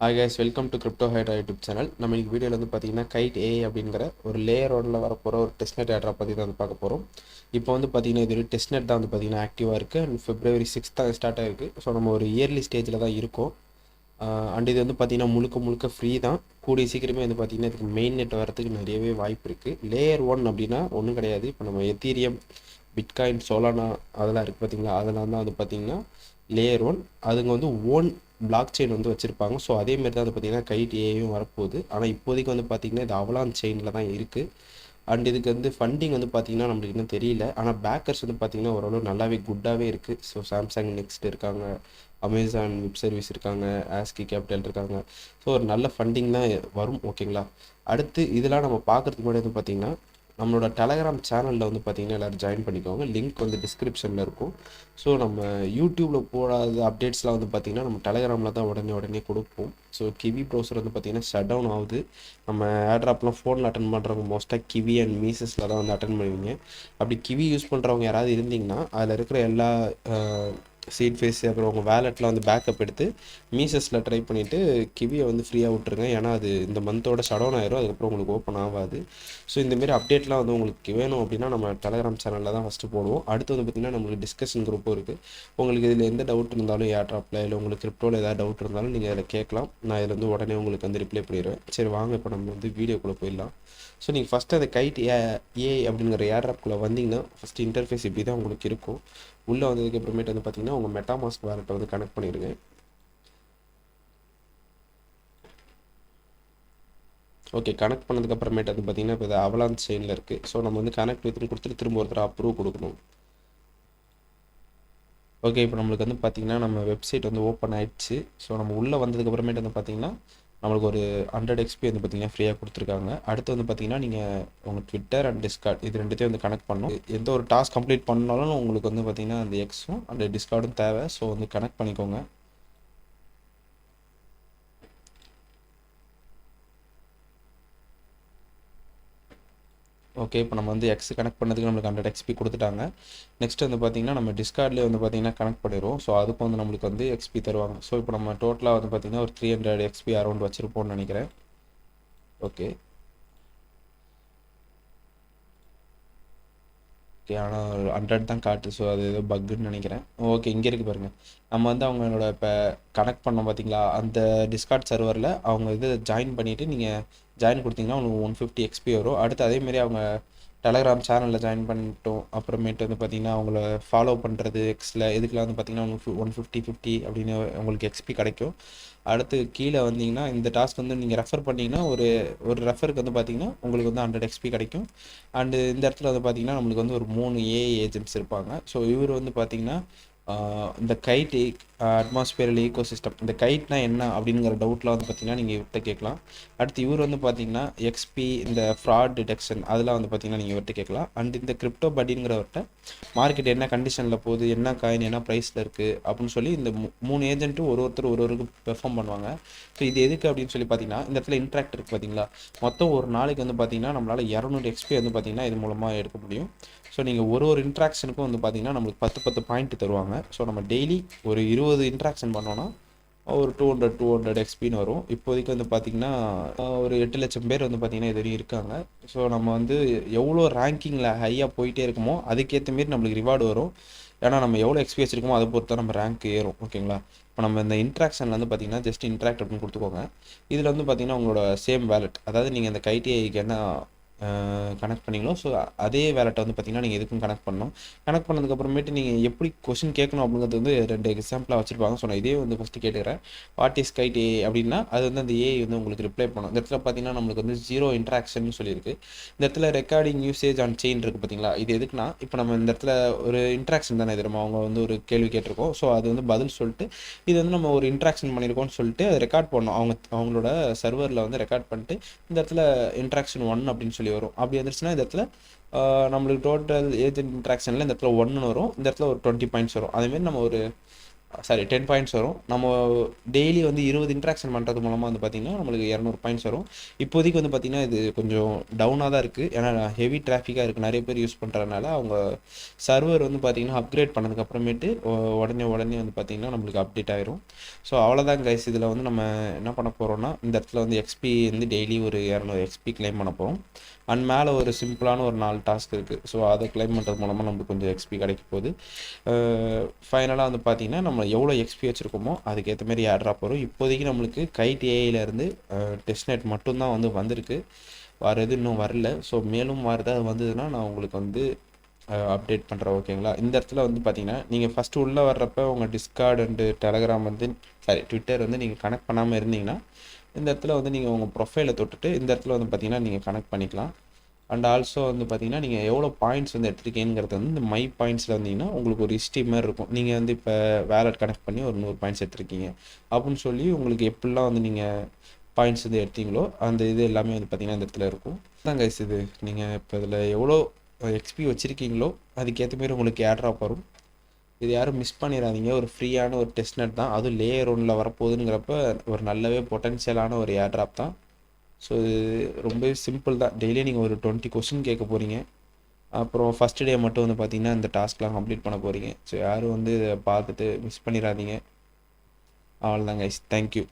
Hi guys, welcome to crypto hydra YouTube channel. நம்ம இன்னைக்கு வீடியோவில் வந்து பார்த்தீங்கன்னா கைட் ஏஐ அப்படிங்கிற ஒரு லேயர் ஒன்ல வரப்போகிற ஒரு டெஸ்ட்நெட் ஏட்ரா பற்றி தான் வந்து பார்க்க போகிறோம். இப்போ வந்து பார்த்தீங்கன்னா இது ஒரு டெஸ்ட்நெட் தான் வந்து பார்த்தீங்கன்னா ஆக்டிவாக இருக்குது அண்ட் February 6 தான் ஸ்டார்ட் ஆகிருக்கு. ஸோ நம்ம ஒரு இயர்லி ஸ்டேஜில் தான் இருக்கோம். அண்ட் இது வந்து பார்த்தீங்கன்னா முழுக்க முழுக்க ஃப்ரீ தான். கூடிய சீக்கிரமே வந்து பார்த்தீங்கன்னா இதுக்கு மெயின் நெட் வரதுக்கு நிறையவே வாய்ப்பு இருக்குது. லேயர் ஒன் அப்படின்னா ஒன்றும் கிடையாது. இப்போ நம்ம எத்தீரியம், பிட்காயின், சோலானா அதெல்லாம் இருக்குது பார்த்தீங்களா, அதெல்லாம் தான் வந்து பார்த்தீங்கன்னா லேயர் ஒன். அதுங்க வந்து ஓன் பிளாக் செயின் வந்து வச்சுருப்பாங்க. ஸோ அதேமாரி தான் வந்து பார்த்திங்கன்னா கைட் ஏஐயும் வரப்போகுது. ஆனால் இப்போதைக்கு வந்து பார்த்திங்கன்னா இது அவலான் செயினில் தான் இருக்குது. அண்ட் இதுக்கு வந்து ஃபண்டிங் வந்து பார்த்திங்கன்னா நம்மளுக்கு இன்னும் தெரியல. ஆனால் பேக்கர்ஸ் வந்து பார்த்திங்கன்னா ஓரளவு நல்லாவே குட்டாகவே இருக்குது. ஸோ சாம்சங் நெக்ஸ்ட் இருக்காங்க, அமேசான் வெப் சர்வீஸ் இருக்காங்க, ஆஸ்கி கேபிட்டல் இருக்காங்க. ஸோ ஒரு நல்ல ஃபண்டிங் தான் வரும். ஓகேங்களா. அடுத்து இதெல்லாம் நம்ம பார்க்குறதுக்கு முன்னாடி வந்து பார்த்திங்கன்னா நம்மளோட டெலகிராம் சேனலில் வந்து பார்த்திங்கன்னா எல்லோரும் ஜாயின் பண்ணிக்கோங்க. லிங்க் வந்து டிஸ்கிரிப்ஷனில் இருக்கும். ஸோ நம்ம யூடியூப்பில் போடாத அப்டேட்ஸ்லாம் வந்து பார்த்திங்கன்னா நம்ம டெலகிராமில் தான் உடனே கொடுப்போம். ஸோ கிவி ப்ரௌசர் வந்து பார்த்திங்கன்னா ஷட் டவுன் ஆகுது. நம்ம ஏர்ட்ராப்லாம் ஃபோனில் அட்டன் பண்ணுறவங்க மோஸ்ட்டாக கிவி அண்ட் மீசஸில் தான் வந்து அட்டன் பண்ணுவீங்க. அப்படி கிவி யூஸ் பண்ணுறவங்க யாராவது இருந்தீங்கன்னா அதில் இருக்கிற எல்லா சீட் ஃபேஸ் அப்புறம் உங்கள் வேலெட்டில் வந்து பேக்கப் எடுத்து மீசஸில் ட்ரை பண்ணிவிட்டு கிவியை வந்து ஃப்ரீயாக விட்டுருங்க. ஏன்னா அது இந்த மந்தோட ஷடவுன் ஆயிரும், அதுக்கப்புறம் உங்களுக்கு ஓப்பன் ஆகாது. ஸோ இந்தமாரி அப்டேட்லாம் வந்து உங்களுக்கு வேணும் அப்படின்னா நம்ம டெலகிராம் சேனலில் தான் ஃபஸ்ட்டு போடுவோம். அடுத்து வந்து பார்த்திங்கன்னா நம்மளுக்கு டிஸ்கஷன் குரூப்பும் இருக்குது. உங்களுக்கு இதில் எந்த டவுட் இருந்தாலும் ஏர்ட்ராப்பில் இல்லை உங்களுக்கு கிரிப்டோவில் ஏதாவது டவுட் இருந்தாலும் நீங்கள் அதில் கேட்கலாம். நான் இதில் வந்து உடனே உங்களுக்கு வந்து ரிப்ளை பண்ணிடுவேன். சரி வாங்க இப்போ நம்ம வந்து வீடியோக்குள்ளே போயிடலாம். ஸோ நீங்கள் ஃபஸ்ட்டு அந்த கைட் ஏஐ அப்படிங்கிற ஏர்ட்ராப்குள்ளே வந்தீங்கன்னா ஃபஸ்ட்டு இன்டர்ஃபேஸ் இப்படி தான் உங்களுக்கு இருக்கும். உள்ளே வந்ததுக்கு அப்புறமேட்டு வந்து பார்த்தீங்கன்னா உங்கள் மெட்டாமாஸ்க் வாலெட்டை வந்து கனெக்ட் பண்ணிடுங்க. ஓகே, கனெக்ட் பண்ணதுக்கு அப்புறமேட்டு வந்து பார்த்தீங்கன்னா இப்போ இது அவலான் செயினில் இருக்குது. ஸோ நம்ம வந்து கனெக்ட் வித்துன்னு கொடுத்துட்டு திரும்ப ஒருத்தர் அப்ரூவ் கொடுக்கணும். ஓகே, இப்போ நம்மளுக்கு வந்து பார்த்திங்கன்னா நம்ம வெப்சைட் வந்து ஓப்பன் ஆகிடுச்சு. ஸோ நம்ம உள்ளே வந்ததுக்கு அப்புறமேட்டு வந்து பார்த்திங்கன்னா நம்மளுக்கு ஒரு 100 XP வந்து பார்த்திங்கன்னா ஃப்ரீயாக கொடுத்துருக்காங்க. அடுத்து வந்து பார்த்திங்கன்னா நீங்கள் உங்கள் ட்விட்டர் அண்ட் டிஸ்கார்ட் இது ரெண்டுத்தையும் வந்து கனெக்ட் பண்ணணும். எந்த ஒரு டாஸ்க் கம்ப்ளீட் பண்ணாலும் உங்களுக்கு வந்து பார்த்திங்கன்னா அந்த எக்ஸும் அந்த டிஸ்கார்டும் தேவை. ஸோ வந்து கனெக்ட் பண்ணிக்கோங்க. ஓகே, இப்போ நம்ம வந்து எக்ஸ் கனெக்ட் பண்ணதுக்கு நம்மளுக்கு 100 XP கொடுத்துட்டாங்க. நெக்ஸ்ட் வந்து பார்த்திங்கன்னா நம்ம டிஸ்கார்ட்லேயே வந்து பார்த்திங்கன்னா கனெக்ட் பண்ணிடுவோம். ஸோ அதுக்கு வந்து நம்மளுக்கு வந்து XP தருவாங்க. ஸோ இப்போ நம்ம டோட்டலாக வந்து பார்த்திங்கன்னா ஒரு 300 XP அரௌண்ட் வச்சுருப்போம்னு நினைக்கிறேன். ஓகே ஓகே, ஆனால் ஒரு 100 தான் காட்டு. ஸோ அது ஏதோ பக்குன்னு நினைக்கிறேன். ஓகே, இங்கே இருக்குது பாருங்கள். நம்ம வந்து அவங்களோட இப்போ கனெக்ட் பண்ணோம் பார்த்தீங்களா, அந்த டிஸ்கார்ட் சர்வரில் அவங்க இது ஜாயின் பண்ணிவிட்டு நீங்கள் ஜாயின் கொடுத்தீங்கன்னா உங்களுக்கு 150 XP வரும். அடுத்து அதேமாரி அவங்க டெலகிராம் சேனலில் ஜாயின் பண்ணிட்டோம் அப்புறமேட்டு வந்து பார்த்திங்கன்னா அவங்கள ஃபாலோ பண்ணுறது எக்ஸில் இதுக்கெலாம் வந்து பார்த்திங்கன்னா 150 அப்படின்னு உங்களுக்கு XP கிடைக்கும். அடுத்து கீழே வந்தீங்கன்னா இந்த டாஸ்க் வந்து நீங்கள் ரெஃபர் பண்ணிங்கன்னா ஒரு ஒரு ரெஃபருக்கு வந்து பார்த்திங்கன்னா உங்களுக்கு வந்து 100 XP கிடைக்கும். அண்டு இந்த இடத்துல வந்து பார்த்திங்கன்னா நம்மளுக்கு வந்து ஒரு 3 ஏஐ ஏஜென்ட்ஸ் இருப்பாங்க. ஸோ இவர் வந்து பார்த்திங்கன்னா இந்த கைட் அட்மாஸ்பியரல் ஈகோ சிஸ்டம், இந்த கைட்னா என்ன அப்படிங்கிற டவுட்லாம் வந்து பார்த்திங்கன்னா நீங்கள் இவர்கிட்ட கேட்கலாம். அடுத்து இவர் வந்து பார்த்திங்கன்னா XP இந்த ஃப்ராட் டிடெக்ஷன் அதெல்லாம் வந்து பார்த்திங்கன்னா நீங்கள் இவர்கிட்ட கேட்கலாம். அண்ட் இந்த கிரிப்டோ பட்டிங்கிறவர்கிட்ட மார்க்கெட் என்ன கண்டிஷனில் போகுது, என்ன காயின் என்ன ப்ரைஸில் இருக்குது அப்படின்னு சொல்லி இந்த 3 ஏஜென்ட்டும் ஒருவருக்கு பெர்ஃபார்ம் பண்ணுவாங்க. ஸோ இது எதுக்கு அப்படின்னு சொல்லி பார்த்தீங்கன்னா இந்த இடத்துல இன்ட்ராக்ட் இருக்குது பார்த்தீங்களா, மொத்தம் ஒரு நாளைக்கு வந்து பார்த்திங்கன்னா நம்மளால் 200 XP வந்து பார்த்திங்கன்னா இது மூலமாக எடுக்க முடியும். ஸோ நீங்கள் ஒரு இன்ட்ராக்ஷனுக்கும் வந்து பார்த்திங்கன்னா நம்மளுக்கு 10 பாயிண்ட் தருவாங்க. ஸோ நம்ம டெய்லி ஒரு 20 இன்ட்ராக்ஷன் பண்ணோன்னா ஒரு 200 XPன்னு வரும். இப்போதைக்கு வந்து பார்த்திங்கன்னா ஒரு 8 லட்சம் பேர் வந்து பார்த்திங்கன்னா இது வரையும் இருக்காங்க. ஸோ நம்ம வந்து எவ்வளோ ரேங்கிங்கில் ஹையாக போயிட்டே இருக்குமோ அதுக்கேற்ற மாரி நம்மளுக்கு ரிவார்டு வரும். ஏன்னா நம்ம எவ்வளோ XP வச்சுருக்கோமோ அதை பொறுத்து தான் நம்ம ரேங்க் ஏறும். ஓகேங்களா. இப்போ நம்ம இந்த இன்ட்ராக்ஷனில் வந்து பார்த்திங்கன்னா ஜஸ்ட் இன்ட்ராக்ட் அப்படின்னு கொடுத்துக்கோங்க. இதில் வந்து பார்த்திங்கன்னா உங்களோட சேம் வேலெட், அதாவது நீங்கள் இந்த கைடிஐக்கு என்ன கனெக்ட் பண்ணிங்களோ ஸோ அதே வேலெட்டை வந்து பார்த்திங்கன்னா நீங்கள் எதுக்கும் கனெக்ட் பண்ணணும். கனெக்ட் பண்ணதுக்கப்புறமேட்டு நீங்கள் எப்படி கொஸ்டின் கேட்கணும் அப்படிங்கிறது வந்து 2 எக்ஸாம்பிளாக வச்சுருப்பாங்க. ஸோ நான் இதே வந்து ஃபஸ்ட்டு கேட்டுக்கிறேன். வாட் இஸ் கைட் ஏ அப்படின்னா அது வந்து அந்த ஏஐ வந்து உங்களுக்கு ரிப்ளை பண்ணும். இந்த இடத்துல பார்த்திங்கன்னா நம்மளுக்கு வந்து 0 இன்ட்ராக்ஷன் சொல்லியிருக்கு. இந்த இடத்துல ரெக்கார்டிங் யூசேஜ் ஆன் செயின் இருக்குது பார்த்தீங்களா, இது எதுக்குன்னா இப்போ நம்ம இந்த இடத்துல ஒரு இன்ட்ராக்ஷன் தானே இது, நம்ம அவங்க வந்து ஒரு கேள்வி கேட்டிருக்கோம். ஸோ அது வந்து பதில் சொல்லிட்டு இது வந்து நம்ம ஒரு இன்ட்ராக்ஷன் பண்ணியிருக்கோம்னு சொல்லிட்டு அதை ரெக்கார்ட் பண்ணணும். அவங்களோட சர்வரில் வந்து ரெக்கார்ட் பண்ணிட்டு இந்த இடத்துல இன்ட்ராக்ஷன் 1 அப்படின்னு சொல்லி வரும். அப்படி வந்துருச்சுன்னா இந்த இடத்துல நம்மளுக்கு டோட்டல் ஏஜென்ட் இன்ட்ராக்ஷனில் இந்த இடத்துல 1 வரும், இந்த இடத்துல ஒரு 20 பாயிண்ட்ஸ் வரும். அதேமாரி நம்ம ஒரு சாரி 10 பாயிண்ட்ஸ் வரும். நம்ம டெய்லி வந்து 20 இன்ட்ராக்ஷன் பண்ணுறது மூலமாக வந்து பார்த்திங்கன்னா நம்மளுக்கு 200 பாயிண்ட்ஸ் வரும். இப்போதைக்கு வந்து பார்த்திங்கன்னா இது கொஞ்சம் டவுனாக தான் இருக்குது. ஏன்னா ஹெவி டிராஃபிக்காக இருக்குது, நிறைய பேர் யூஸ் பண்ணுறதுனால. அவங்க சர்வர் வந்து பார்த்திங்கன்னா அப்கிரேட் பண்ணதுக்கப்புறமேட்டு உடனே வந்து பார்த்திங்கன்னா நம்மளுக்கு அப்டேட் ஆயிரும். ஸோ அவ்வளோதான் கைஸ். இதில் வந்து நம்ம என்ன பண்ண போகிறோம்னா, இந்த இடத்துல வந்து எக்ஸ்பி வந்து டெய்லி ஒரு 200 எக்ஸ்பி கிளைம் பண்ண போகிறோம். அண்ட் மேலே ஒரு சிம்பிளான ஒரு 4 டாஸ்க் இருக்குது. ஸோ அதை கிளைம் பண்ணுறது மூலமாக நம்மளுக்கு கொஞ்சம் எக்ஸ்பி கிடைக்க போகுது. ஃபைனலாக வந்து பார்த்திங்கன்னா நம்ம எவ்வளோ எக்ஸ்பி வச்சுருக்கோமோ அதுக்கேற்ற மாதிரி ஏர்ட்ராப் வரும். இப்போதைக்கு நம்மளுக்கு கைட் ஏஐலேருந்து டெஸ்ட்நெட் மட்டும்தான் வந்து வந்திருக்கு, வேறு எதுவும் இன்னும் வரல. ஸோ மேலும் வேறு ஏதாவது வந்ததுன்னா நான் உங்களுக்கு வந்து அப்டேட் பண்ணுறேன், ஓகேங்களா? இந்த இடத்துல வந்து பார்த்தீங்கன்னா நீங்கள் ஃபஸ்ட்டு உள்ளே வர்றப்ப உங்கள் டிஸ்கார்ட் அண்டு டெலகிராம் வந்து ட்விட்டர் வந்து நீங்கள் கனெக்ட் பண்ணாமல் இருந்தீங்கன்னா இந்த இடத்துல வந்து நீங்கள் உங்கள் ப்ரொஃபைலை தொட்டுட்டு இந்த இடத்துல வந்து பார்த்தீங்கன்னா நீங்கள் கனெக்ட் பண்ணிக்கலாம். அண்ட் ஆல்சோ வந்து பார்த்தீங்கன்னா நீங்கள் எவ்வளோ பாயிண்ட்ஸ் வந்து எடுத்துருக்கீங்கிறது வந்து இந்த மை பாயிண்ட்ஸில் வந்தீங்கன்னா உங்களுக்கு ஒரு ஹிஸ்ட்ரி மாதிரி இருக்கும். நீங்கள் வந்து இப்போ வேலட் கனெக்ட் பண்ணி ஒரு 100 பாயிண்ட்ஸ் எடுத்துருக்கீங்க அப்படின்னு சொல்லி உங்களுக்கு எப்படிலாம் வந்து நீங்கள் பாயிண்ட்ஸ் வந்து எடுத்தீங்களோ அந்த இது எல்லாமே வந்து பார்த்திங்கன்னா இந்த இடத்துல இருக்கும். தான் கைஸ், இது நீங்கள் இப்போ இதில் எவ்வளோ எக்ஸ்பி வச்சுருக்கீங்களோ அதுக்கேற்ற மாரி உங்களுக்கு ஏர்ட்ராப் வரும். இது யாரும் மிஸ் பண்ணிடாதீங்க. ஒரு ஃப்ரீயான ஒரு டெஸ்ட்நெட் தான், அதுவும் லேயர் 1ல் வரப்போகுதுங்கிறப்ப ஒரு நல்லாவே பொட்டன்ஷியலான ஒரு ஏர்ட்ராப் தான். ஸோ இது ரொம்பவே சிம்பிள் தான். டெய்லியும் நீங்கள் ஒரு 20 கொஸ்டின் கேட்க போகிறீங்க. அப்புறம் ஃபஸ்ட் டே மட்டும் வந்து பார்த்திங்கன்னா இந்த டாஸ்க்லாம் கம்ப்ளீட் பண்ண போகிறீங்க. ஸோ யாரும் வந்து இதை பார்த்துட்டு மிஸ் பண்ணிடாதீங்க. அவ்வளோதான் கைஸ், தேங்க்யூ.